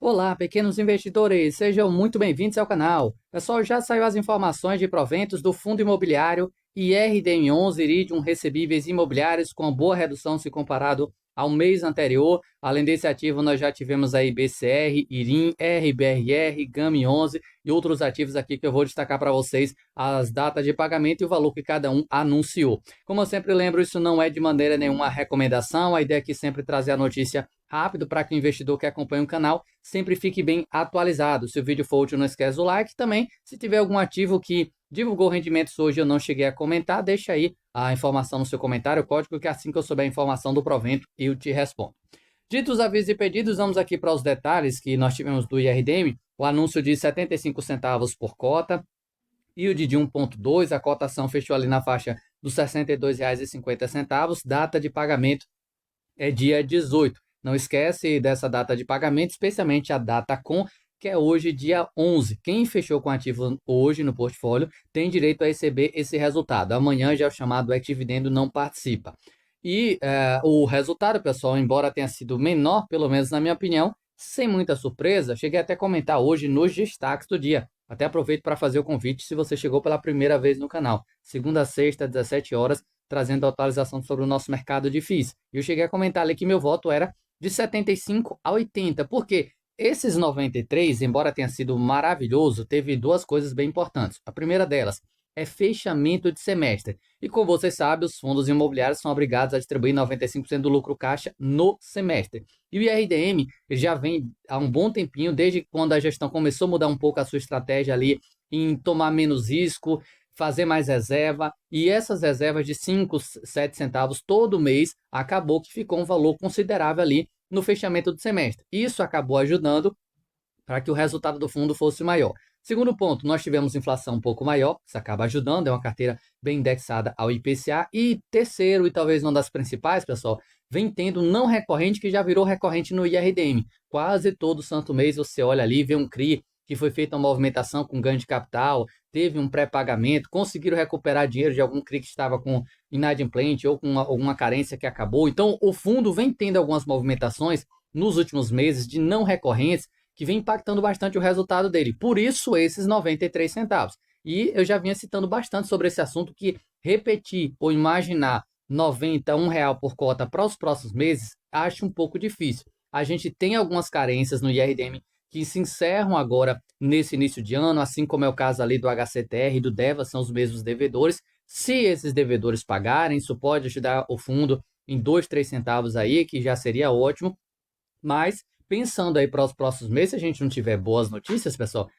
Olá, pequenos investidores, sejam muito bem-vindos ao canal. Pessoal, já saiu as informações de proventos do fundo imobiliário IRDM11 Iridium Recebíveis Imobiliários com boa redução se comparado ao mês anterior. Além desse ativo, nós já tivemos aí BCR, IRIM, RBRR, GAMI11 e outros ativos aqui que eu vou destacar para vocês as datas de pagamento e o valor que cada um anunciou. Como eu sempre lembro, isso não é de maneira nenhuma recomendação, a ideia aqui é sempre trazer a notícia rápido para que o investidor que acompanha o canal sempre fique bem atualizado. Se o vídeo for útil, não esquece o like. Também, se tiver algum ativo que divulgou rendimentos hoje e eu não cheguei a comentar, deixa aí a informação no seu comentário, o código, que assim que eu souber a informação do provento, eu te respondo. Dito os avisos e pedidos, vamos aqui para os detalhes que nós tivemos do IRDM. O anúncio de 75 centavos por cota, yield de 1,2, a cotação fechou ali na faixa dos R$ 62,50, data de pagamento é dia 18. Não esquece dessa data de pagamento, especialmente a data com, que é hoje, dia 11. Quem fechou com ativo hoje no portfólio tem direito a receber esse resultado. Amanhã já é o chamado ex-dividendo, não participa. E o resultado, pessoal, embora tenha sido menor, pelo menos na minha opinião, sem muita surpresa, cheguei até a comentar hoje nos destaques do dia. Até aproveito para fazer o convite se você chegou pela primeira vez no canal. Segunda a sexta, 17 horas, trazendo atualização sobre o nosso mercado de FIIs. Eu cheguei a comentar ali que meu voto era de 75 a 80, porque esses 93, embora tenha sido maravilhoso, teve duas coisas bem importantes. A primeira delas é fechamento de semestre. E como você sabe, os fundos imobiliários são obrigados a distribuir 95% do lucro caixa no semestre. E o IRDM já vem há um bom tempinho, desde quando a gestão começou a mudar um pouco a sua estratégia ali em tomar menos risco, fazer mais reserva, e essas reservas de 5, 7 centavos todo mês, acabou que ficou um valor considerável ali no fechamento do semestre. Isso acabou ajudando para que o resultado do fundo fosse maior. Segundo ponto, nós tivemos inflação um pouco maior, isso acaba ajudando, é uma carteira bem indexada ao IPCA. E terceiro, e talvez uma das principais, pessoal, vem tendo não recorrente, que já virou recorrente no IRDM. Quase todo santo mês você olha ali, vê um CRI que foi feita uma movimentação com ganho de capital, teve um pré-pagamento, conseguiram recuperar dinheiro de algum CRI que estava com inadimplente ou com alguma carência que acabou. Então, o fundo vem tendo algumas movimentações nos últimos meses de não recorrentes, que vem impactando bastante o resultado dele. Por isso, esses 93 centavos. E eu já vinha citando bastante sobre esse assunto, que repetir ou imaginar 91 real por cota para os próximos meses, acho um pouco difícil. A gente tem algumas carências no IRDM que se encerram agora nesse início de ano, assim como é o caso ali do HCTR e do DEVA, são os mesmos devedores. Se esses devedores pagarem, isso pode ajudar o fundo em 2, 3 centavos aí, que já seria ótimo. Mas pensando aí para os próximos meses, se a gente não tiver boas notícias, pessoal,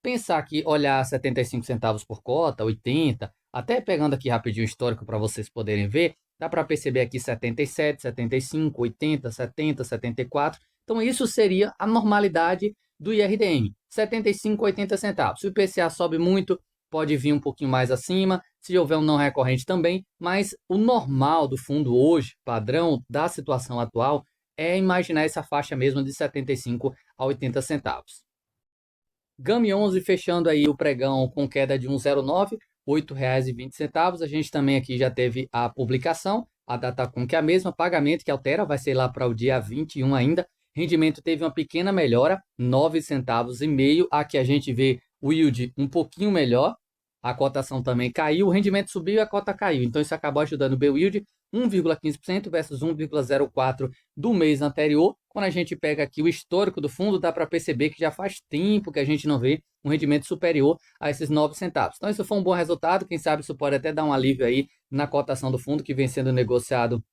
pensar aqui, olhar 75 centavos por cota, 80, até pegando aqui rapidinho o histórico para vocês poderem ver, dá para perceber aqui 77, 75, 80, 70, 74. Então isso seria a normalidade do IRDM, 75, 80 centavos. Se o IPCA sobe muito, pode vir um pouquinho mais acima, se houver um não recorrente também, mas o normal do fundo hoje, padrão da situação atual, é imaginar essa faixa mesmo de 75 a 80 centavos. GAMI 11 fechando aí o pregão com queda de 1,09, R$ 8,20. A gente também aqui já teve a publicação, a Datacom, que é a mesma, pagamento que altera, vai ser lá para o dia 21 ainda. Rendimento teve uma pequena melhora, 9 centavos e meio. Aqui a gente vê o yield um pouquinho melhor, a cotação também caiu, o rendimento subiu e a cota caiu. Então isso acabou ajudando o B-Yield, 1,15% versus 1,04% do mês anterior. Quando a gente pega aqui o histórico do fundo, dá para perceber que já faz tempo que a gente não vê um rendimento superior a esses 9 centavos. Então isso foi um bom resultado, quem sabe isso pode até dar um alívio aí na cotação do fundo, que vem sendo negociado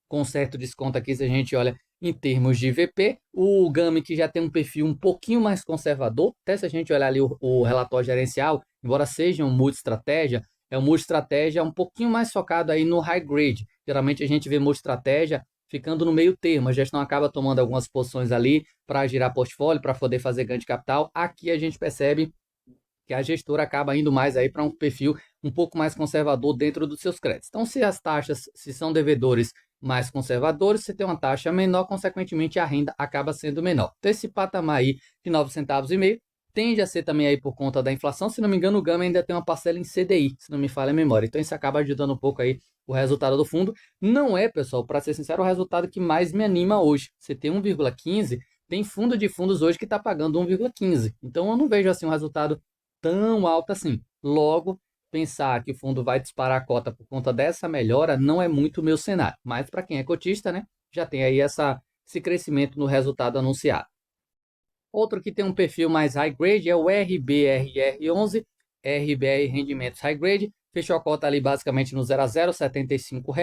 com certo desconto aqui se a gente olha em termos de VP. O GAMI, que já tem um perfil um pouquinho mais conservador, até se a gente olhar ali o relatório gerencial, embora seja um multi-estratégia, é um multi-estratégia um pouquinho mais focado aí no high grade. Geralmente a gente vê multi-estratégia ficando no meio termo, a gestão acaba tomando algumas posições ali para girar portfólio, para poder fazer ganho de capital. Aqui a gente percebe que a gestora acaba indo mais aí para um perfil um pouco mais conservador dentro dos seus créditos. Então, se as taxas, se são devedores mais conservadores, você tem uma taxa menor, consequentemente a renda acaba sendo menor. Então, esse patamar aí de 9 centavos e meio tende a ser também aí por conta da inflação. Se não me engano, o Gama ainda tem uma parcela em CDI, se não me falha a memória. Então, isso acaba ajudando um pouco aí o resultado do fundo. Não é, pessoal, para ser sincero, o resultado que mais me anima hoje. Você tem 1,15, tem fundo de fundos hoje que está pagando 1,15. Então eu não vejo assim um resultado tão alto assim. Logo, pensar que o fundo vai disparar a cota por conta dessa melhora não é muito o meu cenário. Mas para quem é cotista, né, já tem aí esse crescimento no resultado anunciado. Outro que tem um perfil mais high grade é o RBRR11, RBR Rendimentos High Grade, fechou a cota ali basicamente no 0 a 0, R$ 75.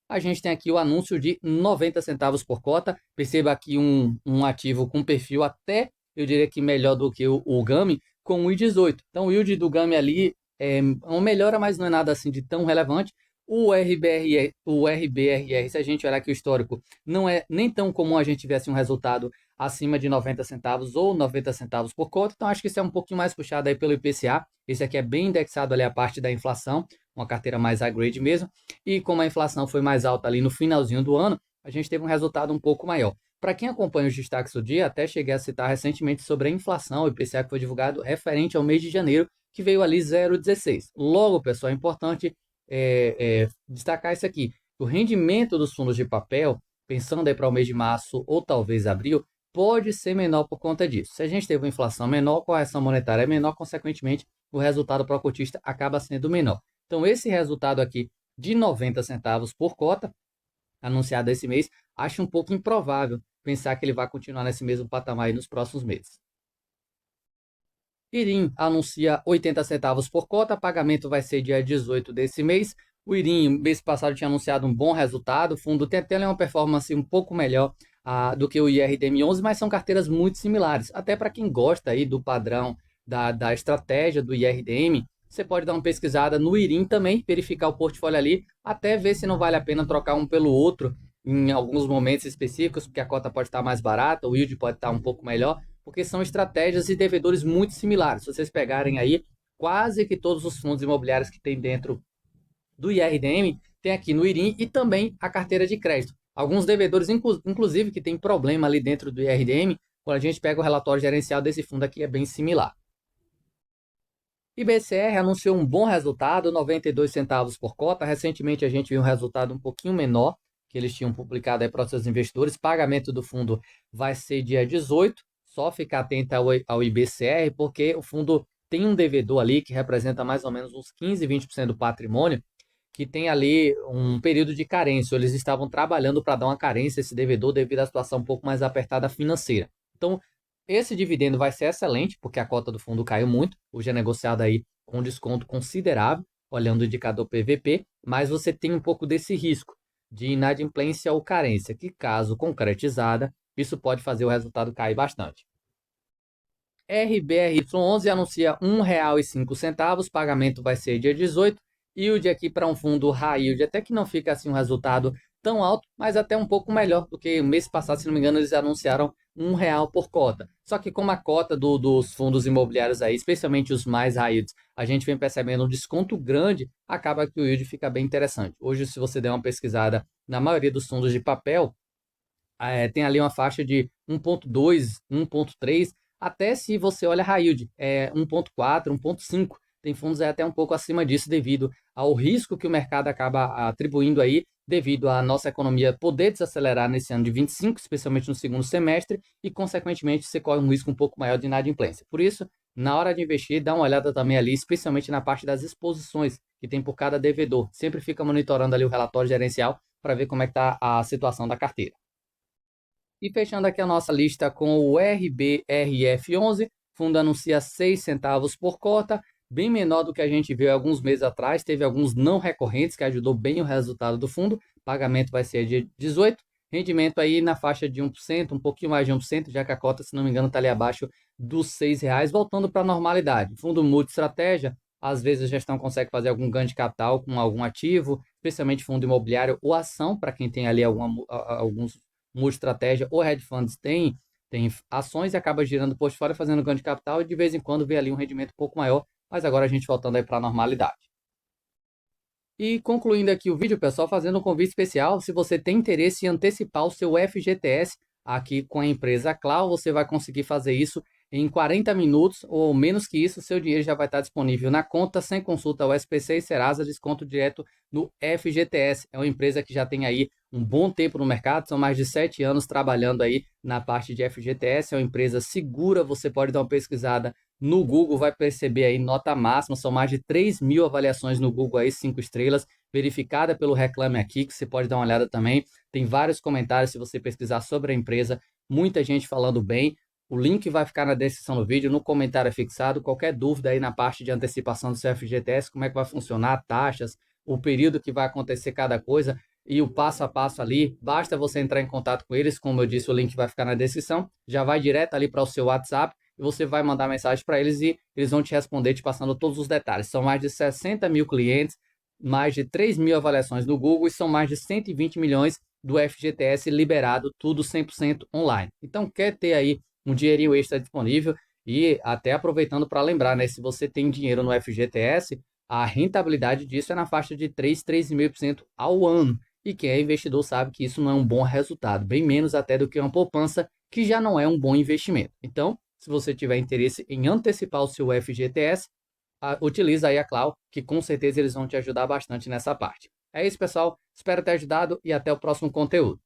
A gente tem aqui o anúncio de 90 centavos por cota. Perceba aqui um ativo com perfil até, eu diria que melhor do que o Gami, com o I18. Então o yield do Gami ali é uma melhora, mas não é nada assim de tão relevante. O RBRR, se a gente olhar aqui o histórico, não é nem tão comum a gente ver assim, um resultado acima de 90 centavos ou 90 centavos por cota. Então acho que isso é um pouquinho mais puxado aí pelo IPCA. Esse aqui é bem indexado ali a parte da inflação, uma carteira mais high grade mesmo. E como a inflação foi mais alta ali no finalzinho do ano, a gente teve um resultado um pouco maior. Para quem acompanha os destaques do dia, até cheguei a citar recentemente sobre a inflação, o IPCA que foi divulgado referente ao mês de janeiro, que veio ali 0,16. Logo, pessoal, é importante destacar isso aqui. O rendimento dos fundos de papel, pensando aí para o mês de março ou talvez abril, pode ser menor por conta disso. Se a gente teve uma inflação menor, correção monetária é menor, consequentemente, o resultado para o cotista acaba sendo menor. Então, esse resultado aqui de 90 centavos por cota, anunciado esse mês, acho um pouco improvável pensar que ele vai continuar nesse mesmo patamar aí nos próximos meses. Irim anuncia 80 centavos por cota, pagamento vai ser dia 18 desse mês. O Irim, mês passado, tinha anunciado um bom resultado, o fundo tem até uma performance um pouco melhor do que o IRDM11, mas são carteiras muito similares. Até para quem gosta aí do padrão da estratégia do IRDM, você pode dar uma pesquisada no Irim também, verificar o portfólio ali, até ver se não vale a pena trocar um pelo outro em alguns momentos específicos, porque a cota pode estar mais barata, o yield pode estar um pouco melhor, porque são estratégias e devedores muito similares. Se vocês pegarem aí, quase que todos os fundos imobiliários que tem dentro do IRDM, tem aqui no IRIM e também a carteira de crédito. Alguns devedores, inclusive, que tem problema ali dentro do IRDM, quando a gente pega o relatório gerencial desse fundo aqui, é bem similar. IBCR anunciou um bom resultado, 92 centavos por cota. Recentemente a gente viu um resultado um pouquinho menor, que eles tinham publicado aí para os seus investidores. Pagamento do fundo vai ser dia 18, só ficar atento ao IBCR, porque o fundo tem um devedor ali que representa mais ou menos uns 15, 20% do patrimônio, que tem ali um período de carência. Eles estavam trabalhando para dar uma carência a esse devedor devido à situação um pouco mais apertada financeira. Então, esse dividendo vai ser excelente, porque a cota do fundo caiu muito. Hoje é negociado aí com desconto considerável, olhando o indicador PVP, mas você tem um pouco desse risco de inadimplência ou carência, que caso concretizada, isso pode fazer o resultado cair bastante. RBRY11 anuncia R$ 1,05, pagamento vai ser dia 18, yield aqui para um fundo high yield, até que não fica assim um resultado tão alto, mas até um pouco melhor do que o mês passado, se não me engano, eles anunciaram R$ 1 por cota. Só que como a cota dos fundos imobiliários aí, especialmente os mais high yields, a gente vem percebendo um desconto grande, acaba que o yield fica bem interessante. Hoje, se você der uma pesquisada na maioria dos fundos de papel, tem ali uma faixa de 1,2, 1,3, até se você olha high yield, 1,4, 1,5. Tem fundos até um pouco acima disso devido ao risco que o mercado acaba atribuindo aí, devido à nossa economia poder desacelerar nesse ano de 25, especialmente no segundo semestre, e consequentemente você corre um risco um pouco maior de inadimplência. Por isso, na hora de investir, dá uma olhada também ali, especialmente na parte das exposições que tem por cada devedor. Sempre fica monitorando ali o relatório gerencial para ver como é que está a situação da carteira. E fechando aqui a nossa lista com o RBRF11, fundo anuncia 6 centavos por cota, bem menor do que a gente viu alguns meses atrás, teve alguns não recorrentes que ajudou bem o resultado do fundo, pagamento vai ser de 18, rendimento aí na faixa de 1%, um pouquinho mais de 1%, já que a cota, se não me engano, está ali abaixo dos R$ 6, voltando para a normalidade. Fundo multi-estratégia, às vezes a gestão consegue fazer algum ganho de capital com algum ativo, especialmente fundo imobiliário ou ação, para quem tem ali alguns multi-estratégia ou hedge funds tem ações e acaba girando portfólio, fazendo ganho de capital e de vez em quando vê ali um rendimento um pouco maior, mas agora a gente voltando aí para a normalidade. E concluindo aqui o vídeo, pessoal, fazendo um convite especial, se você tem interesse em antecipar o seu FGTS aqui com a empresa Clau, você vai conseguir fazer isso em 40 minutos ou menos que isso, seu dinheiro já vai estar disponível na conta, sem consulta ao SPC e Serasa, desconto direto no FGTS. É uma empresa que já tem aí um bom tempo no mercado, são mais de 7 anos trabalhando aí na parte de FGTS, é uma empresa segura, você pode dar uma pesquisada no Google, vai perceber aí nota máxima, são mais de 3.000 avaliações no Google aí, 5 estrelas, verificada pelo Reclame Aqui, que você pode dar uma olhada também, tem vários comentários se você pesquisar sobre a empresa, muita gente falando bem. O link vai ficar na descrição do vídeo, no comentário fixado. Qualquer dúvida aí na parte de antecipação do seu FGTS, como é que vai funcionar, taxas, o período que vai acontecer cada coisa e o passo a passo ali, basta você entrar em contato com eles, como eu disse, o link vai ficar na descrição, já vai direto ali para o seu WhatsApp e você vai mandar mensagem para eles e eles vão te responder, te passando todos os detalhes. São mais de 60 mil clientes, mais de 3.000 avaliações no Google e são mais de 120 milhões do FGTS liberado, tudo 100% online. Então, quer ter aí um dinheirinho extra disponível e até aproveitando para lembrar, né, se você tem dinheiro no FGTS, a rentabilidade disso é na faixa de 3,5% ao ano. E quem é investidor sabe que isso não é um bom resultado, bem menos até do que uma poupança, que já não é um bom investimento. Então, se você tiver interesse em antecipar o seu FGTS, utiliza aí a Clau, que com certeza eles vão te ajudar bastante nessa parte. É isso, pessoal. Espero ter ajudado e até o próximo conteúdo.